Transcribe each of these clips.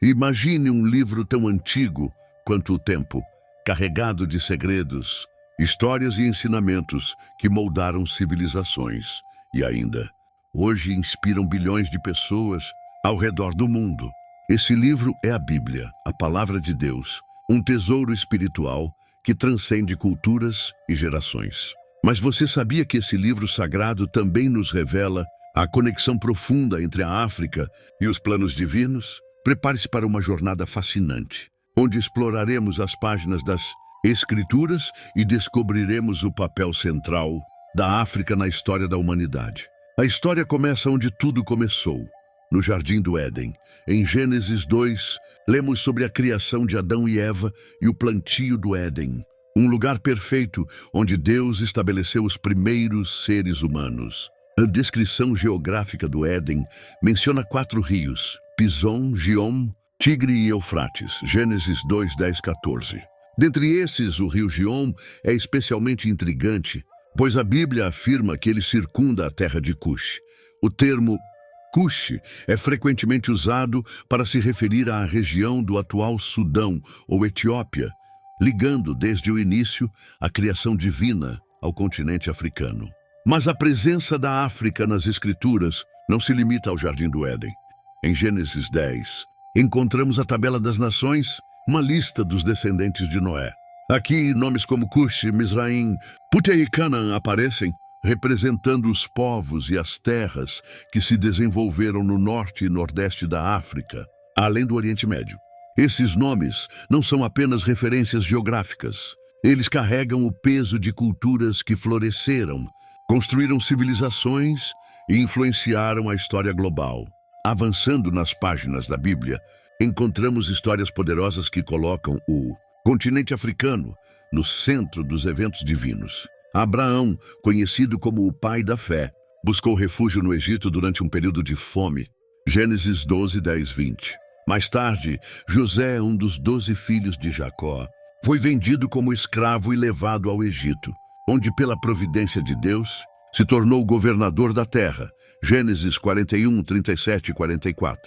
Imagine um livro tão antigo quanto o tempo, carregado de segredos, histórias e ensinamentos que moldaram civilizações e ainda, hoje inspiram bilhões de pessoas ao redor do mundo. Esse livro é a Bíblia, a Palavra de Deus, um tesouro espiritual que transcende culturas e gerações. Mas você sabia que esse livro sagrado também nos revela a conexão profunda entre a África e os planos divinos? Prepare-se para uma jornada fascinante, onde exploraremos as páginas das Escrituras e descobriremos o papel central da África na história da humanidade. A história começa onde tudo começou, no Jardim do Éden. Em Gênesis 2, lemos sobre a criação de Adão e Eva e o plantio do Éden, um lugar perfeito onde Deus estabeleceu os primeiros seres humanos. A descrição geográfica do Éden menciona 4 rios: Pison, Giom, Tigre e Eufrates, Gênesis 2, 10, 14. Dentre esses, o rio Giom é especialmente intrigante, pois a Bíblia afirma que ele circunda a terra de Cush. O termo Cush é frequentemente usado para se referir à região do atual Sudão ou Etiópia, ligando desde o início a criação divina ao continente africano. Mas a presença da África nas Escrituras não se limita ao Jardim do Éden. Em Gênesis 10, encontramos a tabela das nações, uma lista dos descendentes de Noé. Aqui, nomes como Cush, Mizraim, Pute e Canaã aparecem, representando os povos e as terras que se desenvolveram no norte e nordeste da África, além do Oriente Médio. Esses nomes não são apenas referências geográficas. Eles carregam o peso de culturas que floresceram, construíram civilizações e influenciaram a história global. Avançando nas páginas da Bíblia, encontramos histórias poderosas que colocam o continente africano no centro dos eventos divinos. Abraão, conhecido como o pai da fé, buscou refúgio no Egito durante um período de fome. Gênesis 12, 10, 20. Mais tarde, José, um dos 12 filhos de Jacó, foi vendido como escravo e levado ao Egito, onde, pela providência de Deus, se tornou governador da terra. Gênesis 41, 37 e 44.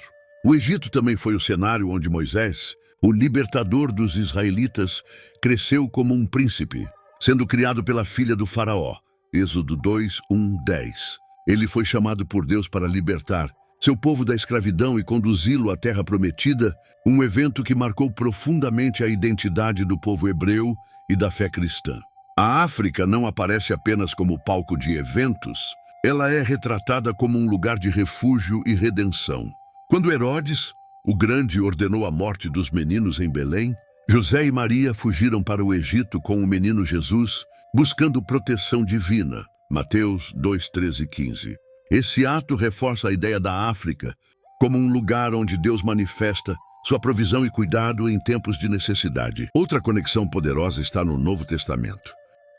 O Egito também foi o cenário onde Moisés, o libertador dos israelitas, cresceu como um príncipe, sendo criado pela filha do faraó. Êxodo 2, 1, 10. Ele foi chamado por Deus para libertar seu povo da escravidão e conduzi-lo à terra prometida, um evento que marcou profundamente a identidade do povo hebreu e da fé cristã. A África não aparece apenas como palco de eventos, ela é retratada como um lugar de refúgio e redenção. Quando Herodes, o Grande, ordenou a morte dos meninos em Belém, José e Maria fugiram para o Egito com o menino Jesus, buscando proteção divina. Mateus 2, 13 e 15. Esse ato reforça a ideia da África como um lugar onde Deus manifesta sua provisão e cuidado em tempos de necessidade. Outra conexão poderosa está no Novo Testamento,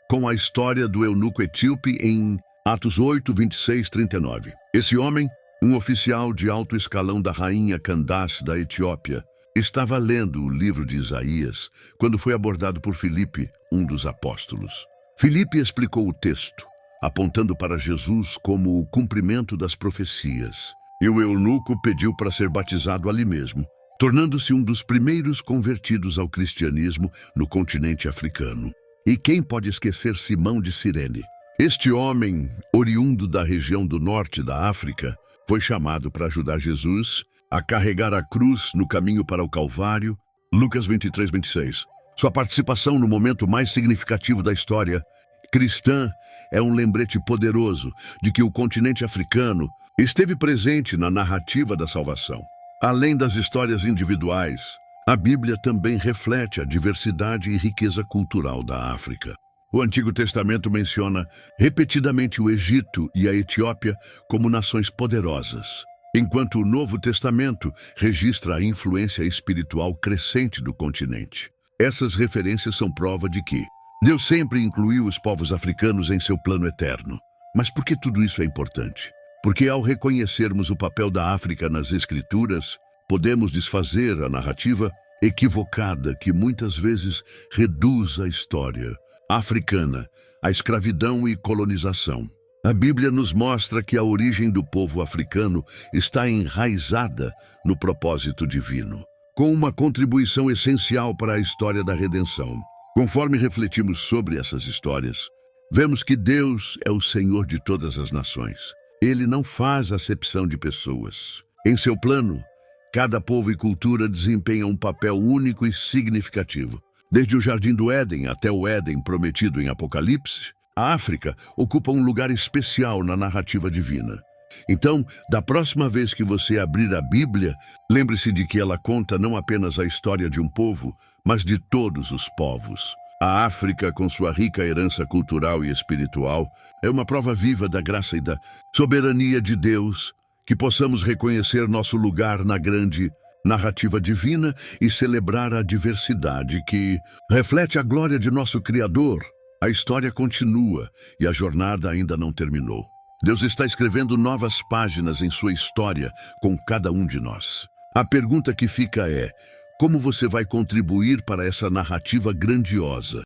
com a história do eunuco etíope em Atos 8, 26, 39. Esse homem, um oficial de alto escalão da rainha Candace da Etiópia, estava lendo o livro de Isaías quando foi abordado por Filipe, um dos apóstolos. Filipe explicou o texto, apontando para Jesus como o cumprimento das profecias. E o eunuco pediu para ser batizado ali mesmo, tornando-se um dos primeiros convertidos ao cristianismo no continente africano. E quem pode esquecer Simão de Cirene? Este homem, oriundo da região do norte da África, foi chamado para ajudar Jesus a carregar a cruz no caminho para o Calvário. Lucas 23, 26. Sua participação no momento mais significativo da história cristã é um lembrete poderoso de que o continente africano esteve presente na narrativa da salvação. Além das histórias individuais, a Bíblia também reflete a diversidade e riqueza cultural da África. O Antigo Testamento menciona repetidamente o Egito e a Etiópia como nações poderosas, enquanto o Novo Testamento registra a influência espiritual crescente do continente. Essas referências são prova de que Deus sempre incluiu os povos africanos em seu plano eterno. Mas por que tudo isso é importante? Porque ao reconhecermos o papel da África nas Escrituras, podemos desfazer a narrativa equivocada que muitas vezes reduz a história africana à escravidão e colonização. A Bíblia nos mostra que a origem do povo africano está enraizada no propósito divino. com uma contribuição essencial para a história da redenção. Conforme refletimos sobre essas histórias, vemos que Deus é o Senhor de todas as nações. Ele não faz acepção de pessoas. Em seu plano, cada povo e cultura desempenha um papel único e significativo. Desde o Jardim do Éden até o Éden prometido em Apocalipse, a África ocupa um lugar especial na narrativa divina. Então, da próxima vez que você abrir a Bíblia, lembre-se de que ela conta não apenas a história de um povo, mas de todos os povos. A África, com sua rica herança cultural e espiritual, é uma prova viva da graça e da soberania de Deus, que possamos reconhecer nosso lugar na grande narrativa divina e celebrar a diversidade que reflete a glória de nosso Criador. A história continua e a jornada ainda não terminou. Deus está escrevendo novas páginas em sua história com cada um de nós. A pergunta que fica é: como você vai contribuir para essa narrativa grandiosa?